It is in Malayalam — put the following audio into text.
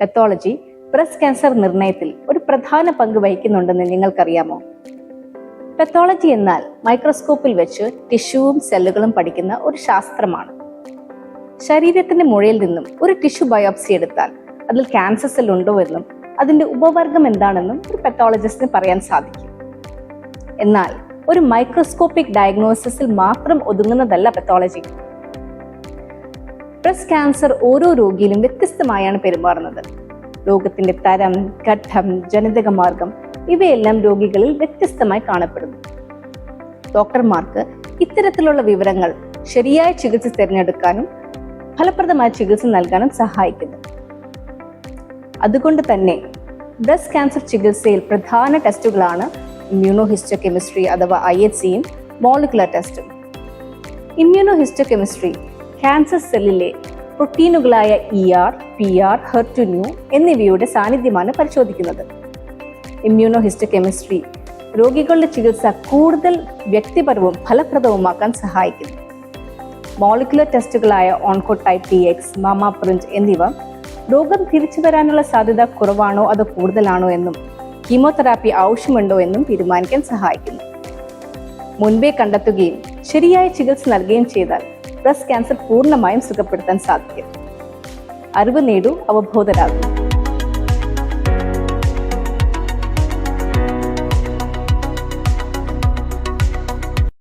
പത്തോളജി ബ്രസ്റ്റ് ക്യാൻസർ നിർണയത്തിൽ ഒരു പ്രധാന പങ്ക് വഹിക്കുന്നുണ്ടെന്ന് നിങ്ങൾക്കറിയാമോ? പത്തോളജി എന്നാൽ മൈക്രോസ്കോപ്പിൽ വെച്ച് ടിഷ്യൂവും സെല്ലുകളും പഠിക്കുന്ന ഒരു ശാസ്ത്രമാണ്. ശരീരത്തിന്റെ മുഴയിൽ നിന്നും ഒരു ടിഷ്യൂ ബയോപ്സി എടുത്താൽ അതിൽ ക്യാൻസർ സെൽ ഉണ്ടോ എന്നും അതിന്റെ ഉപവർഗം എന്താണെന്നും ഒരു പത്തോളജിസ്റ്റിന് പറയാൻ സാധിക്കും. എന്നാൽ ഒരു മൈക്രോസ്കോപ്പിക് ഡയഗ്നോസിസിൽ മാത്രം ഒതുങ്ങുന്നതല്ല പത്തോളജി. ബ്രസ്റ്റ് ക്യാൻസർ ഓരോ രോഗിയിലും വ്യത്യസ്തമായാണ് പെരുമാറുന്നത്. രോഗത്തിന്റെ തരം, ഘട്ടം, ജനിതക മാർഗം ഇവയെല്ലാം രോഗികളിൽ വ്യത്യസ്തമായി കാണപ്പെടുന്നു. ഡോക്ടർമാർക്ക് ഇത്തരത്തിലുള്ള വിവരങ്ങൾ ശരിയായ ചികിത്സ തിരഞ്ഞെടുക്കാനും ഫലപ്രദമായ ചികിത്സ നൽകാനും സഹായിക്കുന്നു. അതുകൊണ്ട് തന്നെ ബ്രസ്റ്റ് ക്യാൻസർ ചികിത്സയിൽ പ്രധാന ടെസ്റ്റുകളാണ് ഇമ്മ്യൂണോഹിസ്റ്റോകെമിസ്ട്രി അഥവാ IHCയും മോളിക്കുലർ ടെസ്റ്റും. ഇമ്മ്യൂണോഹിസ്റ്റോകെമിസ്ട്രി ക്യാൻസർ സെല്ലിലെ പ്രോട്ടീനുകളായ ER, PR, HER2/neu എന്നിവയുടെ സാന്നിധ്യമാണ് പരിശോധിക്കുന്നത്. ഇമ്മ്യൂണോഹിസ്റ്റോകെമിസ്ട്രി രോഗികളുടെ ചികിത്സ കൂടുതൽ വ്യക്തിപരവും ഫലപ്രദവുമാക്കാൻ സഹായിക്കുന്നു. മോളിക്കുലർ ടെസ്റ്റുകളായ ഓൺകോടൈപ്പ് TX, മാമ പ്രിന്റ് എന്നിവ രോഗം തിരിച്ചു വരാനുള്ള സാധ്യത കുറവാണോ അതോ കൂടുതലാണോ എന്നും കീമോതെറാപ്പി ആവശ്യമുണ്ടോ എന്നും തീരുമാനിക്കാൻ സഹായിക്കുന്നു. മുൻപേ കണ്ടെത്തുകയും ശരിയായ ചികിത്സ നൽകുകയും ചെയ്താൽ ബ്രസ്റ്റ് ക്യാൻസർ പൂർണ്ണമായും സുഖപ്പെടുത്താൻ സാധിക്കും. അറിവ് നേടൂ, അവബോധരാകും.